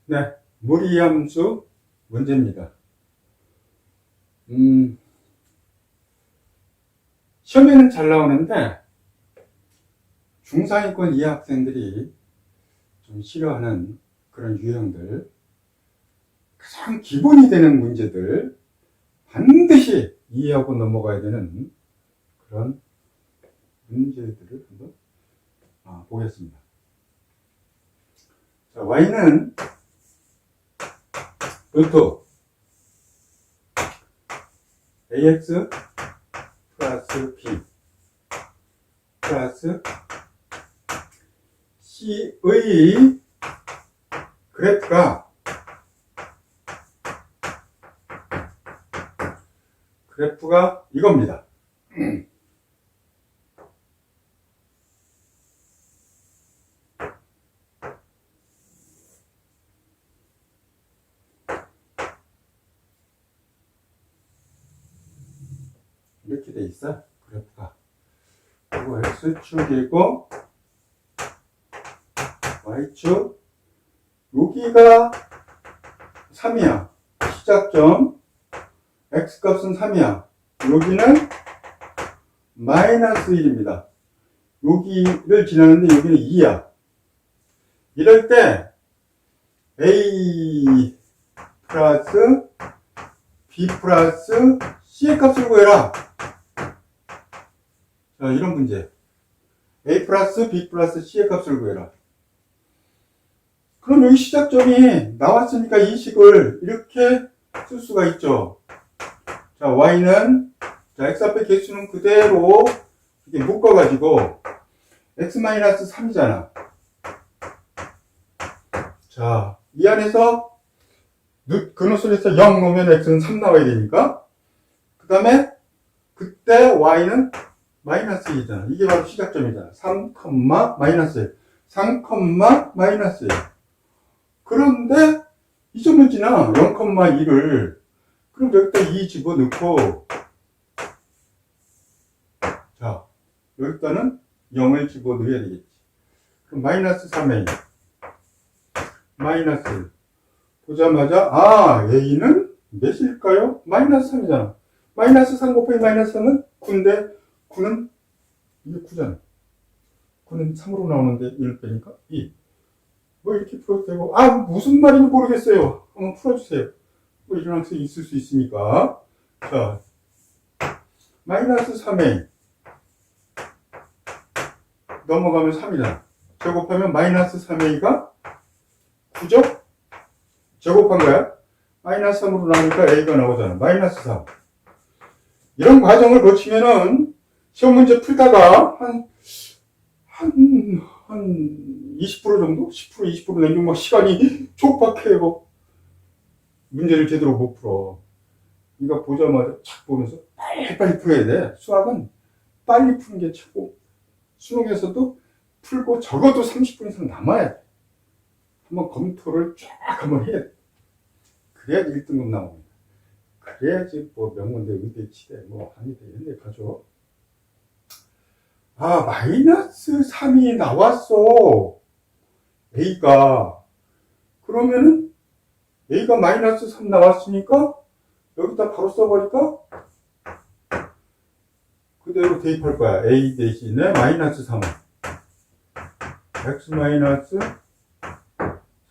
네, 무리함수 문제입니다. 시험에는 잘 나오는데 중상위권 이하 학생들이 좀 싫어하는 그런 유형들, 가장 기본이 되는 문제들 반드시 이해하고 넘어가야 되는 그런 문제들을 한번 보겠습니다. 자, y는 루트 ax 플러스 b 플러스 c의 그래프가 이겁니다. 이렇게 돼 있어, 그래프가. 그리고 x축이고 y축, 여기가 3이야. 시작점 x값은 3이야. 여기는 마이너스 1입니다. 여기를 지나는데 여기는 2야. 이럴 때 a 플러스 b 플러스 c의 값을 구해라. 자, 이런 문제. a 플러스 b 플러스 c의 값을 구해라. 그럼 여기 시작점이 나왔으니까 이 식을 이렇게 쓸 수가 있죠. 자, y는, 자, x 앞에 개수는 그대로 이렇게 묶어가지고 x-3이잖아. 자, 이 안에서 근호술에서 0 놓으면 x는 3 나와야 되니까, 그 다음에 그때 y는 마이너스 2잖아. 이게 바로 시작점이잖아. 3, 마이너스 1. 3, 마이너스 1. 그런데 이 점을 지나 0,2를 그럼 여기다 2 집어넣고, 자, 여기다는 0을 집어넣어야 되겠지. 그럼 마이너스 3a 마이너스 1 보자마자 a는 몇일까요? 마이너스 3이잖아. 마이너스 3 곱하기 마이너스 3은 9인데 9는 이게 9잖아. 9는 3으로 나오는데 1을 빼니까 2. 뭐 이렇게 풀어도 되고, 무슨 말인지 모르겠어요. 한번 풀어주세요. 뭐 이런 학생이 있을 수 있으니까. 자, 마이너스 3a 넘어가면 3이잖아. 제곱하면 마이너스 3a가 9죠? 제곱한 거야. 마이너스 3으로 나오니까 a가 나오잖아. 마이너스 3. 이런 과정을 거치면은 시험 문제 풀다가 한 20% 정도? 10%, 20% 넘기면 막 시간이 촉박해요. 문제를 제대로 못 풀어. 이거 보자마자 착 보면서 빨리 풀어야 돼. 수학은 빨리 푸는 게 최고. 수능에서도 풀고 적어도 30분 이상 남아야 돼. 한번 검토를 쫙 한번 해야 돼. 그래야 1등급 나옵니다. 그래야지 뭐 명문대, 의대, 치대, 뭐 한의대 이런 데 가죠. 마이너스 3이 나왔어. a가. 그러면은 a가 마이너스 3 나왔으니까 여기다 바로 써버릴까? 그대로 대입할 거야. a 대신에 마이너스 3은 x 마이너스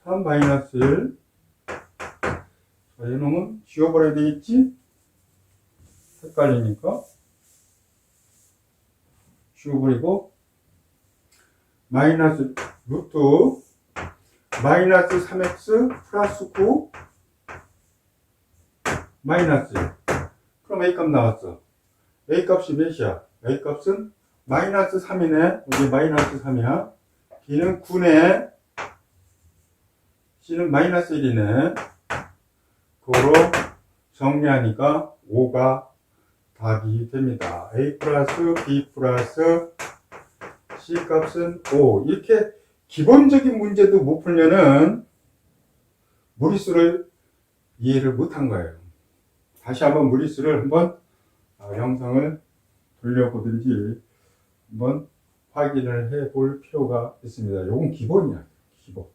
3 마이너스 1. 자, 이놈은 지워버려야 되겠지? 헷갈리니까 지워버리고 마이너스 루트 마이너스 3x 플러스 9 마이너스 1. 그럼 a 값 나왔어. a 값이 몇이야? a 값은 마이너스 3이네. 여기 마이너스 3이야. b는 9네. c는 마이너스 1이네. 그거로 정리하니까 5가 답이 됩니다. a 플러스 b 플러스 c 값은 5. 이렇게 기본적인 문제도 못 풀면은 무리수를 이해를 못한 거예요. 다시 한번 무리수를 한번 영상을 돌려보든지 한번 확인을 해 볼 필요가 있습니다. 요건 기본이야, 기본.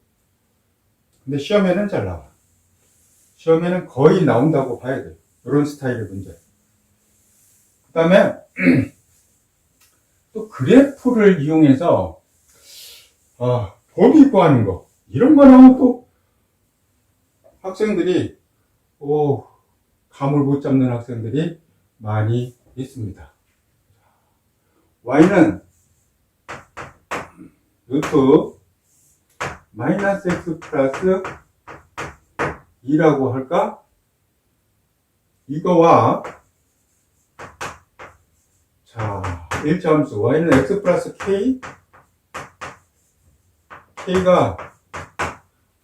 근데 시험에는 잘 나와. 시험에는 거의 나온다고 봐야 돼. 이런 스타일의 문제. 그 다음에 또 그래프를 이용해서 범위 구하는 거, 이런 거 나오면 또 학생들이 감을 못 잡는 학생들이 많이 있습니다. y는 루트 마이너스 x 플러스 2라고 할까? 이거와 자, 1차 함수 y는 x 플러스 k, k가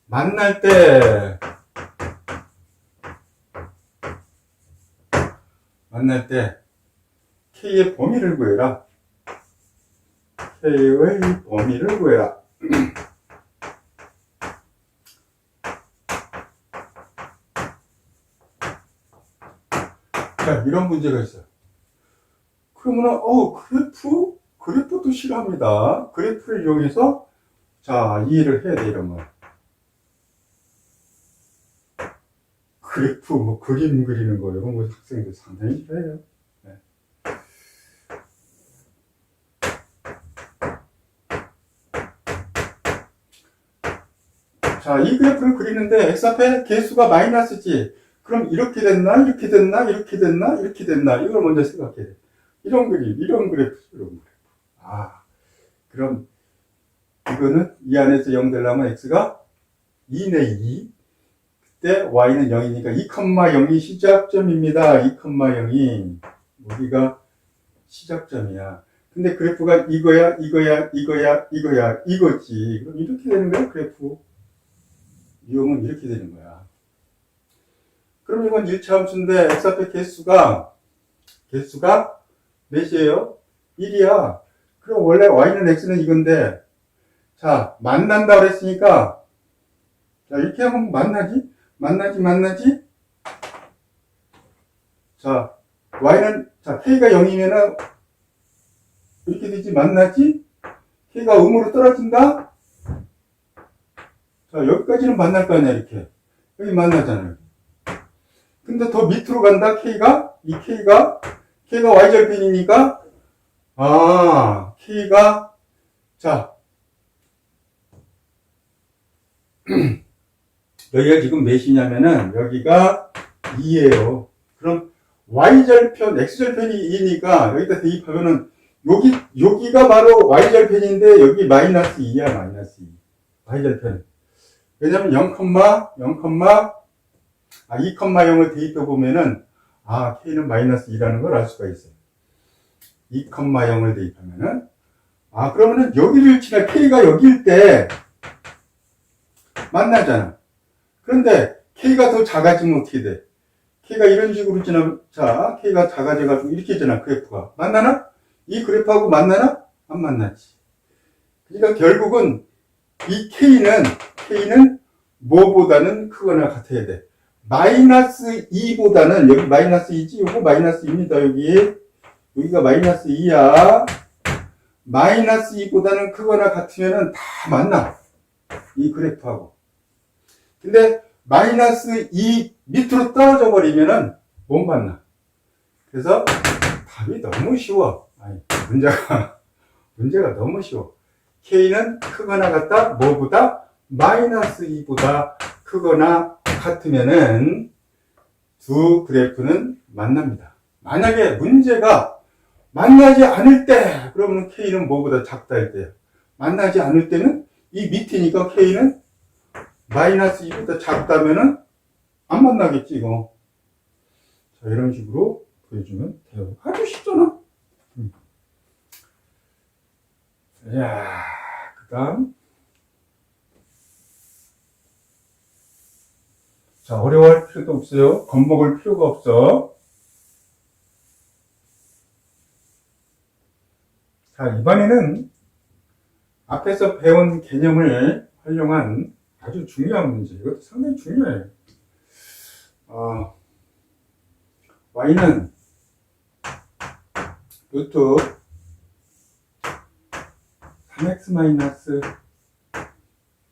만날 때 k의 범위를 구해라. k의 범위를 구해라. 자, 이런 문제가 있어요. 그러면은 그래프도 싫어합니다. 그래프를 이용해서 자, 이해를 해야 돼, 이런 거. 그래프, 그림 그리는 거, 이런 거 학생들 상당히 싫어해요. 네. 자, 이 그래프를 그리는데 x 앞에 개수가 마이너스지. 그럼 이렇게 됐나? 이렇게 됐나? 이렇게 됐나? 이렇게 됐나? 이걸 먼저 생각해야 돼. 이런 그래프, 이런 그래프. 그럼 이거는 이 안에서 0 되려면 x가 2네, 2. 그때 y는 0이니까 2,0이 시작점입니다. 2,0이 여기가 시작점이야. 근데 그래프가 이거야, 이거지. 그럼 이렇게 되는 거야, 그래프. 유형은 이렇게 되는 거야. 그럼 이건 1차 함수인데 x 앞에 개수가 몇이에요? 1이야. 그럼 원래 y는 x는 이건데, 자, 만난다 그랬으니까, 자, 이렇게 하면 만나지? 자, y는, 자, k가 0이면은, 이렇게 되지? 만나지? k가 음으로 떨어진다? 자, 여기까지는 만날 거 아니야, 이렇게. 여기 만나잖아요. 근데 더 밑으로 간다, k가? k가 y절편이니까, k가, 자, 여기가 지금 몇이냐면은, 여기가 2예요. 그럼, y절편, x절편이 2니까, 여기다 대입하면은, 여기가 바로 y절편인데, 여기 마이너스 2야, 마이너스 2. y절편. 왜냐면 2,0을 대입해보면은, k는 마이너스 2라는 걸 알 수가 있어요. 2,0을 대입하면은, 그러면은 여기를 지나 k가 여기일 때, 만나잖아. 그런데 k가 더 작아지면 어떻게 돼? k가 이런 식으로 자, k가 작아져가지고 이렇게 되잖아, 그래프가. 만나나? 이 그래프하고 만나나? 안 만나지. 그러니까 결국은 이 k는 뭐보다는 크거나 같아야 돼. 마이너스 2보다는, 여기 마이너스 2지? 요거 마이너스 2입니다, 여기가 마이너스 2야. 마이너스 2보다는 크거나 같으면은 다 만나. 이 그래프하고. 근데 마이너스 2 밑으로 떨어져 버리면은 못 만나. 그래서 답이 너무 쉬워. 문제가 너무 쉬워. k는 크거나 같다? 뭐보다? 마이너스 2보다 크거나 같으면은 두 그래프는 만납니다. 만약에 문제가 만나지 않을 때, 그러면 k는 뭐보다 작다 할 때요. 만나지 않을 때는 이 밑이니까 k는 마이너스 2보다 작다면은 안 만나겠지, 이거. 자, 이런 식으로 보여주면 돼요. 아주 쉽잖아. 자, 그 다음. 자, 어려워할 필요도 없어요. 겁먹을 필요가 없어. 자, 이번에는 앞에서 배운 개념을 활용한 아주 중요한 문제. 이것도 상당히 중요해요. y는 루트 3x 마이너스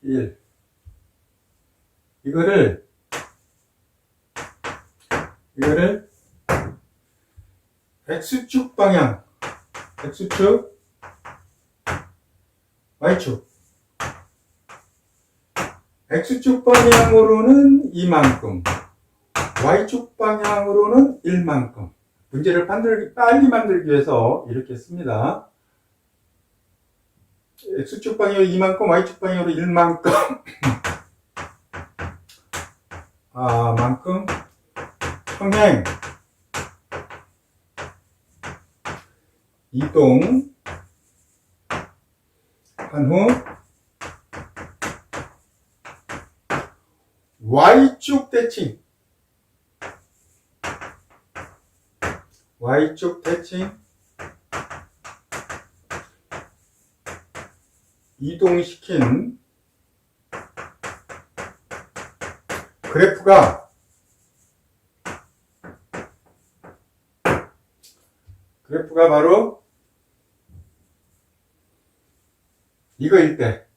1 이거를 x축 방향 x축 y축 x축 방향으로는 이만큼 y축 방향으로는 1만큼 문제를 빨리 만들기 위해서 이렇게 씁니다. x축 방향으로 이만큼 y축 방향으로 1만큼 만큼 평행 이동 한 후 y축 대칭 이동시킨 그래프가 바로 이거일 때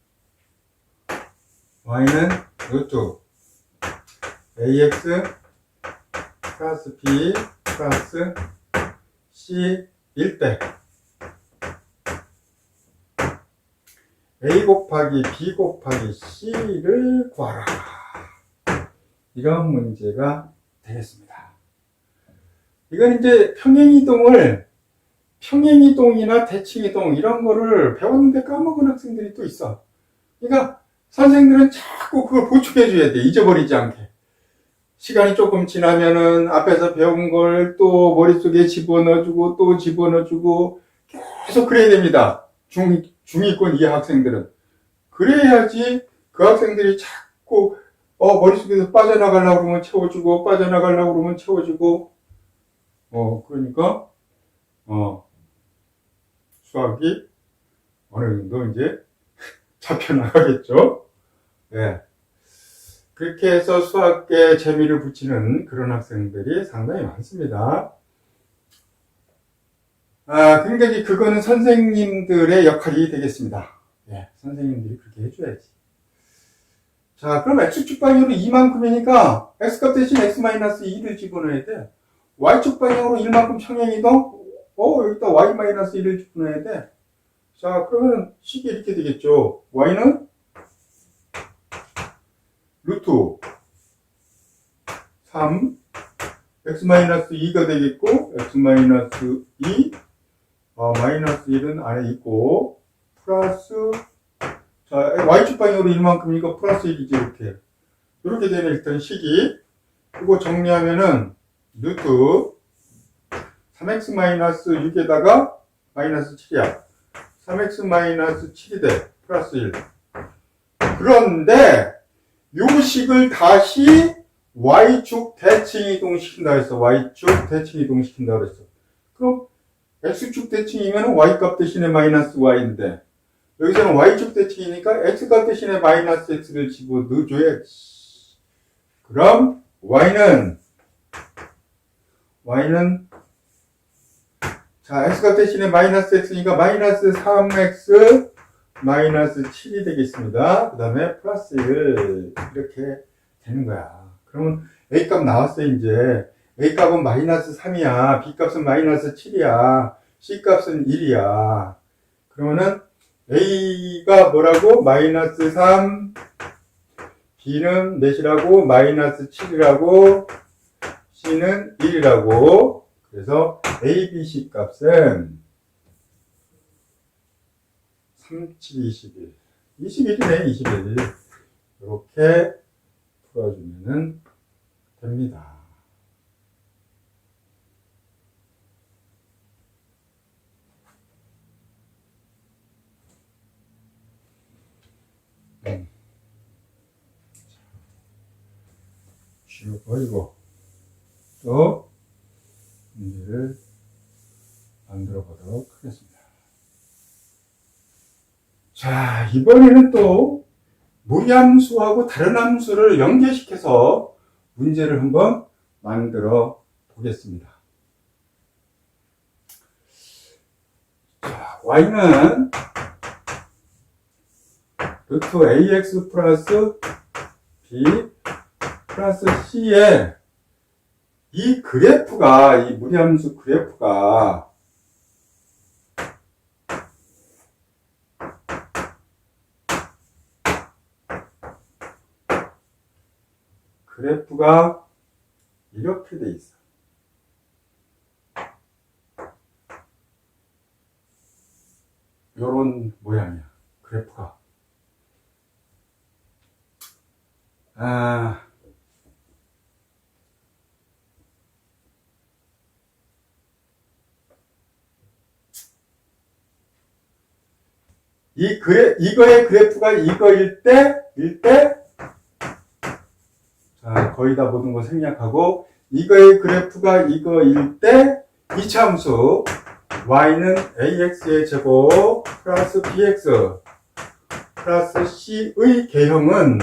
y는 루트 ax 플러스 b 플러스 c일 때 a 곱하기 b 곱하기 c를 구하라. 이런 문제가 되겠습니다. 이건 이제 평행이동이나 대칭이동 이런 거를 배웠는데 까먹은 학생들이 또 있어. 그러니까 선생님들은 자꾸 그걸 보충해 줘야 돼. 잊어버리지 않게. 시간이 조금 지나면은 앞에서 배운 걸 또 머릿속에 집어넣어주고 또 집어넣어주고 계속 그래야 됩니다. 중위권 이하 학생들은. 그래야지 그 학생들이 자꾸 머릿속에서 빠져나가려고 그러면 채워주고 빠져나가려고 그러면 채워주고 그러니까 수학이 어느 정도 이제 잡혀나가겠죠. 네. 그렇게 해서 수학에 재미를 붙이는 그런 학생들이 상당히 많습니다. 굉장히 그거는 선생님들의 역할이 되겠습니다. 네, 선생님들이 그렇게 해줘야지. 자, 그럼 x축 방향으로 이만큼이니까 x값 대신 x-2를 집어넣어야 돼. y축 방향으로 1만큼 평행이동? 여기다 y-1을 집어넣어야 돼. 자, 그러면 식이 이렇게 되겠죠. y는 루트 3 x-2가 되겠고 x-2 마이너스 1은 안에 있고 플러스 자 y축 방향으로 1만큼이니까 플러스 1이지. 이렇게 되면 일단 식이 이거 정리하면은 루트 3x-6에다가 마이너스 7이야. 3x-7이 돼. 플러스 1. 그런데 요 식을 다시 y축 대칭 이동시킨다 그랬어. y축 대칭 이동시킨다 그랬어. 그럼 x축 대칭이면 y값 대신에 마이너스 y인데 여기서는 y축 대칭이니까 x값 대신에 마이너스 x를 집어넣어줘야지. 그럼 y는 자 x값 대신에 마이너스 x니까 마이너스 3x 마이너스 7이 되겠습니다. 그 다음에 플러스 1 이렇게 되는 거야. 그러면 A값 나왔어요. 이제 A값은 마이너스 3이야. B값은 마이너스 7이야. C값은 1이야. 그러면은 A가 뭐라고? 마이너스 3, B는 몇이라고? 마이너스 7이라고, C는 1이라고. 그래서 A, B, C 값은 3, 7, 21. 21이네, 21. 이렇게 풀어주면 됩니다. 지워버리고 또 문제를 만들어 보도록 하겠습니다. 자, 이번에는 또 무리함수하고 다른 함수를 연계시켜서 문제를 한번 만들어 보겠습니다. 자, y는 루트 ax 플러스 b 플러스 c에 이 그래프가, 이 무리함수 그래프가 이렇게 돼 있어. 요런 모양이야, 그래프가. 이거의 그래프가 이거일 때, 자, 거의 다 모든 거 생략하고, 이거의 그래프가 이거일 때, 이차 함수, y는 ax의 제곱, 플러스 bx, 플러스 c의 개형은,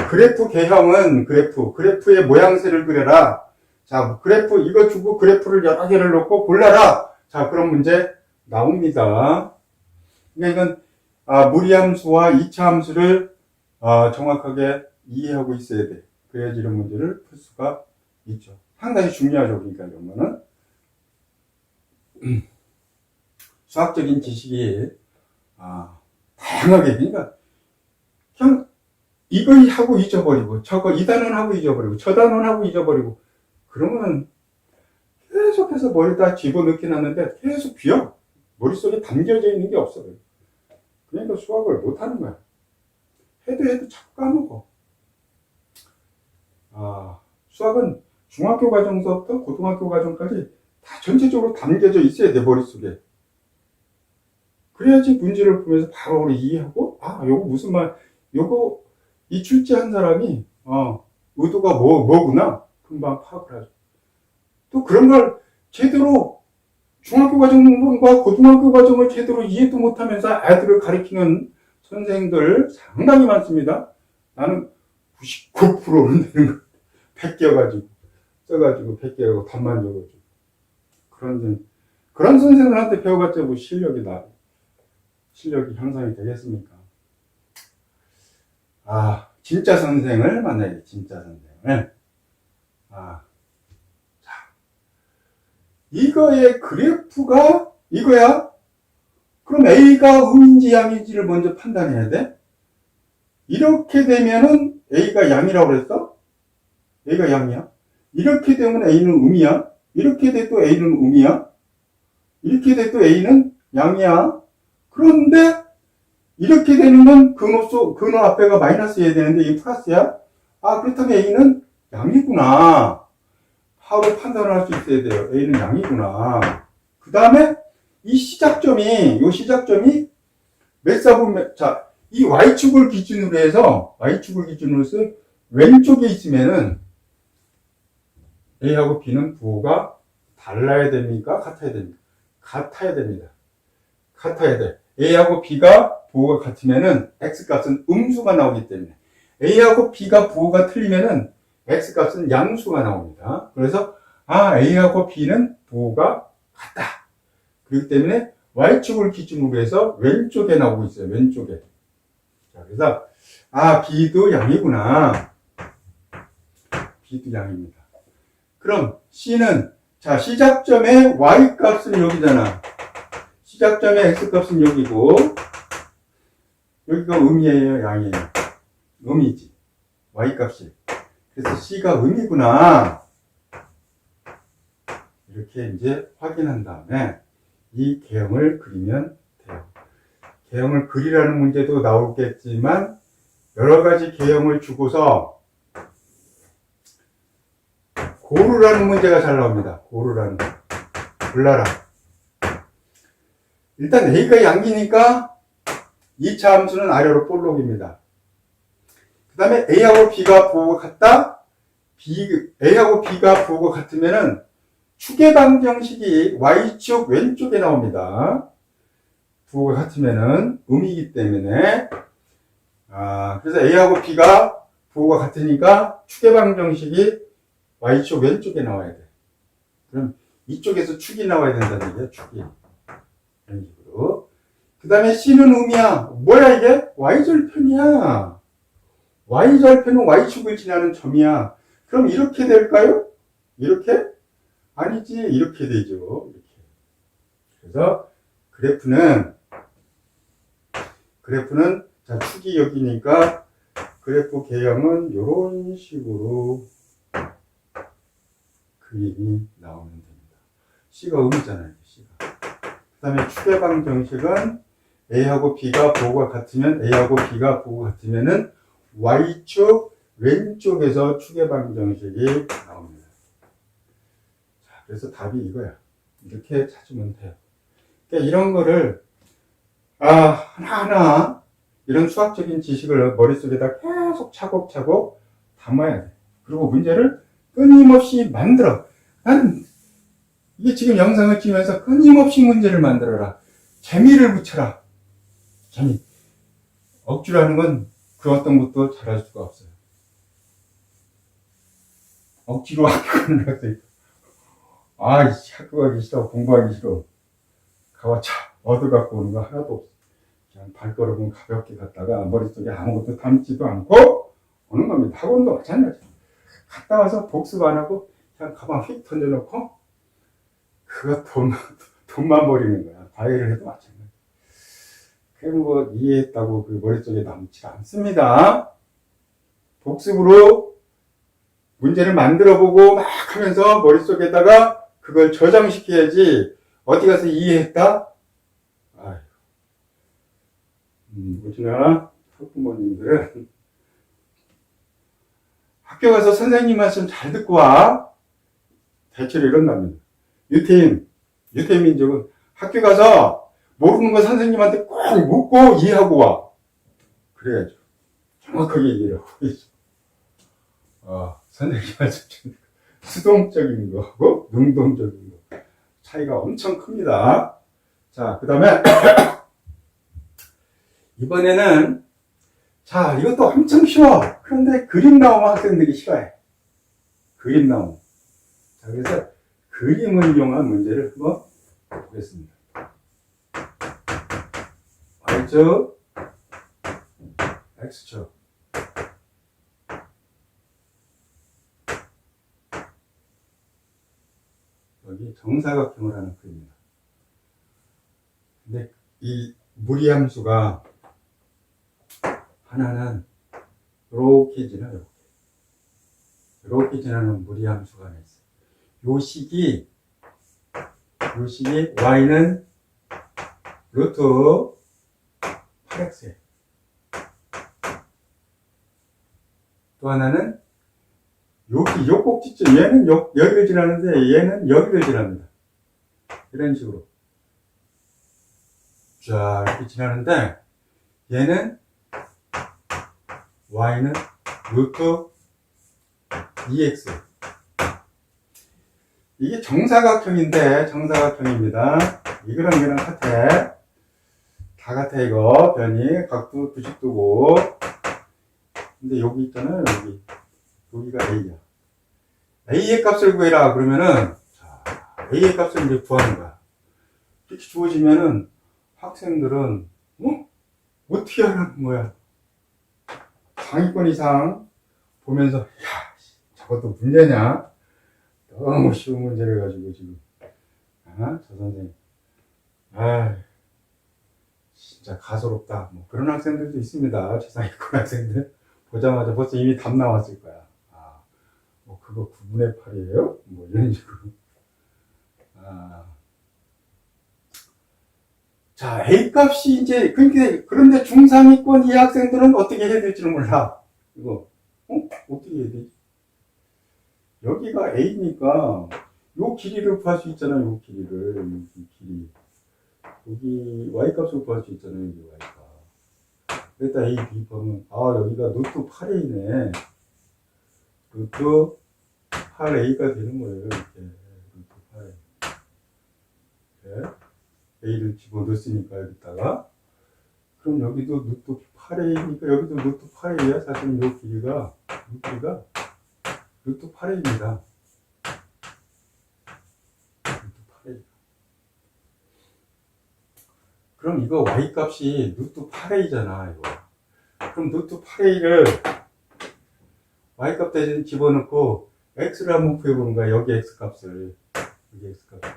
그래프 개형은 그래프의 모양새를 그려라. 자, 그래프, 이거 주고 그래프를 여러 개를 놓고 골라라. 자, 그런 문제 나옵니다. 그러니까 이건, 무리함수와 이차함수를, 정확하게 이해하고 있어야 돼. 그래야지 이런 문제를 풀 수가 있죠. 상당히 중요하죠. 그러니까 이런 거는. 수학적인 지식이, 다양하게, 그러니까, 그냥, 이거 하고 잊어버리고, 저거 이 단원 하고 잊어버리고, 저 단원 하고 잊어버리고, 그러면은 계속해서 머리다 집어넣긴 하는데 계속 비어. 머릿속에 담겨져 있는 게 없어. 그러니까 수학을 못하는 거야. 해도 자꾸 까먹어. 수학은 중학교 과정서부터 고등학교 과정까지 다 전체적으로 담겨져 있어야 돼, 머릿속에. 그래야지 문제를 보면서 바로 이해하고, 요거 무슨 말, 요거, 이 출제한 사람이, 의도가 뭐구나. 금방 파악을 하죠. 또 그런 걸 제대로 중학교 과정과 고등학교 과정을 제대로 이해도 못하면서 아이들을 가르치는 선생님들 상당히 많습니다. 나는 99%는 되는 거 베껴가지고 써가지고 베껴가지고 답만 적어주고 그런 선생님한테 배워봤자 뭐 실력이 향상이 되겠습니까? 진짜 선생을 만나야 돼. 진짜 선생을. 자, 이거의 그래프가 이거야. 그럼 A가 음인지 양인지를 먼저 판단해야 돼. 이렇게 되면은 A가 양이라고 그랬어? A가 양이야. 이렇게 되면 A는 음이야. 이렇게 돼도 A는 음이야. 이렇게 돼도 A는 양이야. 그런데 이렇게 되는 건 근호 앞에가 마이너스여야 되는데 이 플러스야? 그렇다면 A는 양이구나. 바로 판단을 할 수 있어야 돼요. A는 양이구나. 그 다음에 이 시작점이 자, 이 Y축을 기준으로 해서 왼쪽에 있으면은 A하고 B는 부호가 달라야 됩니까? 같아야 됩니까? 같아야 됩니다. 같아야 돼. A하고 B가 부호가 같으면은 X값은 음수가 나오기 때문에 A하고 B가 부호가 틀리면은 X값은 양수가 나옵니다. 그래서 A하고 B는 부호가 같다. 그렇기 때문에 Y축을 기준으로 해서 왼쪽에 나오고 있어요. 왼쪽에. 자, 그래서 B도 양이구나. B도 양입니다. 그럼 C는 자, 시작점의 Y값은 여기잖아. 시작점의 X값은 여기고 여기가 음이에요, 양이에요? 음이지. Y값이. 그래서 C가 음이구나. 이렇게 이제 확인한 다음에 이 개형을 그리면 돼요. 개형을 그리라는 문제도 나오겠지만 여러 가지 개형을 주고서 고르라는 문제가 잘 나옵니다. 고르라는 거. 골라라. 일단 A가 양이니까 2차 함수는 아래로 볼록입니다. 그 다음에 A하고 B가 부호가 같다? A하고 B가 부호가 같으면은 축의 방정식이 Y축 왼쪽에 나옵니다. 부호가 같으면은 음이기 때문에 그래서 A하고 B가 부호가 같으니까 축의 방정식이 Y축 왼쪽에 나와야 돼. 그럼 이쪽에서 축이 나와야 된다는 얘기야. 축이. 이런 식으로. 그 다음에 C는 음이야. 뭐야 이게? Y절편이야. Y절편은 Y축을 지나는 점이야. 그럼 이렇게 될까요? 이렇게? 아니지. 이렇게 되죠. 이렇게. 그래서 그래프는 자, 축이 여기니까 그래프 개형은 이런 식으로 그림이 나오면 됩니다. C가 음이잖아요. C가. 그 다음에 축의 방정식은 A하고 B가 부호가 같으면 A하고 B가 부호가 같으면은 Y축 왼쪽에서 축의 방정식이 나옵니다. 자, 그래서 답이 이거야. 이렇게 찾으면 돼요. 그러니까 이런 거를 하나하나 이런 수학적인 지식을 머릿속에다 계속 차곡차곡 담아야 돼. 그리고 문제를 끊임없이 만들어. 난 이게 지금 영상을 찍으면서 끊임없이 문제를 만들어라. 재미를 붙여라. 재미. 억지로 하는 건 그 어떤 것도 잘할 수가 없어요. 억지로 학교 가는 것도 있고. 학교 가기 싫어. 공부하기 싫어. 가와차 얻어갖고 오는 거 하나도 없어. 그냥 발걸음은 가볍게 갔다가 머릿속에 아무것도 담지도 않고 오는 겁니다. 학원도 마찬가지. 갔다 와서 복습 안 하고 그냥 가방 휙 던져놓고 그거 돈만 버리는 거야. 과외를 해도 마찬가지. 그럼 뭐 이해했다고 그 머릿속에 남지 않습니다. 복습으로 문제를 만들어보고 막 하면서 머릿속에다가 그걸 저장시켜야지. 어디 가서 이해했다? 우리나라 학부모님들은 학교 가서 선생님 말씀 잘 듣고 와. 대체로 이런답니다. 유태인 민족은 학교 가서 모르는 거 선생님한테 꼭 묻고 이해하고 와. 그래야죠. 정확하게 이해를 하고 있어. 선생님 말씀 수동적인 거하고 능동적인 거 차이가 엄청 큽니다. 자, 그 다음에 이번에는 자, 이것도 엄청 쉬워. 그런데 그림 나오면 학생들이 싫어해. 그림 나오면. 자, 그래서 그림을 이용한 문제를 한번 보겠습니다. Y축, X축. 여기 정사각형을 하는 그림입니다. 근데 이 무리함수가 하나는 이렇게 지나 이렇게 지나는 무리함수가 하나 있어요. 요 식이 y는 루트 8x에 또 하나는 여기 요 꼭지점 얘는 여기를 지나는데 얘는 여기를 지납니다. 이런 식으로 자 이렇게 지나는데 얘는 y는 루트 2x 이게 정사각형입니다. 이거랑 이거랑 같아. 다 같아 이거. 변이 각도 90도고 근데 여기 있잖아요. 여기가 A야. A의 값을 구해라 그러면은 자, A의 값을 이제 구하는 거야. 이렇게 주어지면은 학생들은 어떻게 하라는 거야. 상위권 이상 보면서 야 저것도 문제냐. 너무 쉬운 문제를 가지고 지금 저 선생님 진짜 가소롭다 뭐 그런 학생들도 있습니다. 최상위권 학생들 보자마자 벌써 이미 답 나왔을 거야. 뭐 그거 9분의 8이에요? 뭐 이런 식으로 자 A값이 이제 그런데 중상위권 이 학생들은 어떻게 해야 될지는 몰라. 이거 어떻게 해야 되지? 여기가 A니까 요 길이를 구할 수 있잖아요. 요 길이를 길이 여기 Y값을 구할 수 있잖아요. 여기 Y값 일단 A, B 보면 여기가 루트 8A네. 루트 8A가 되는 거예요. 이렇게 루트 8A 이렇게 A를 집어넣었으니까 여기다가 그럼 여기도 루트 8A니까 여기도 루트 8A야. 사실은 요 길이가 루트 8A입니다. 루트 8A. 그럼 이거 y 값이 루트 8a잖아, 이거. 그럼 루트 8a를 y 값 대신 집어넣고 x를 한번 구해보는 거야. 여기 x 값을. 여기 x 값을.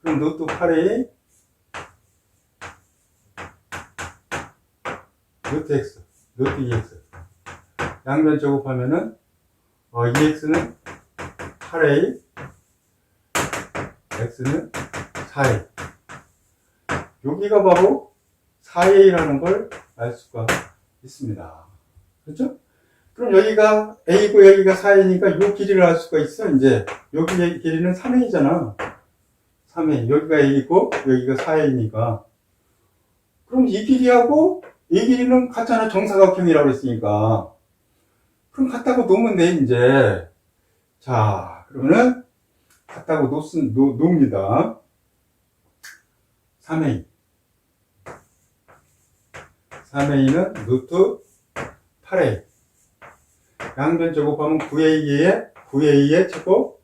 그럼 루트 8a 루트 x, 루트 2x. 양변 제곱하면은 2x는 8a, x는 4a. 여기가 바로 4a라는 걸 알 수가 있습니다. 그렇죠? 그럼 여기가 a고 여기가 4a니까 이 길이를 알 수가 있어. 이제 여기 길이는 3a잖아. 3a. 여기가 a고 여기가 4a니까. 그럼 이 길이하고 이 길이는 같잖아. 정사각형이라고 했으니까. 그럼 같다고 놓으면 돼, 이제. 자, 그러면은 같다고 놓습니다. 3a. 3a는 루트 8a. 양변 제곱하면 9a의 제곱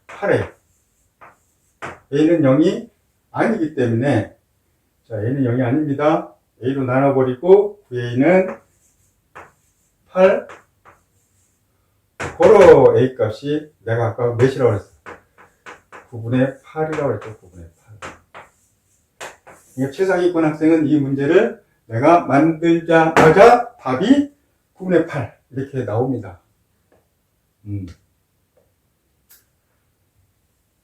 8a. a는 0이 아니기 때문에, 자, a는 0이 아닙니다. a로 나눠버리고 9a는 8. 고로 a 값이 내가 아까 몇이라고 했어? 9분의 8이라고 했죠. 9분의 8. 그러니까 최상위권 학생은 이 문제를 내가 만들자마자 답이 9분의 8 이렇게 나옵니다.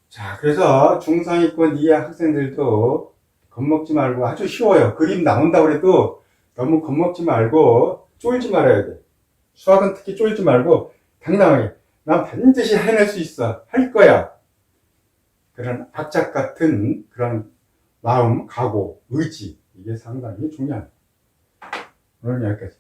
자, 그래서 중상위권 이하 학생들도 겁먹지 말고, 아주 쉬워요. 그림 나온다고 해도 너무 겁먹지 말고 쫄지 말아야 돼. 수학은 특히 쫄지 말고 당당하게 난 반드시 해낼 수 있어, 할 거야, 그런 악착 같은 그런 마음, 각오, 의지, 이게 상당히 중요합니다. 오늘 여기까지.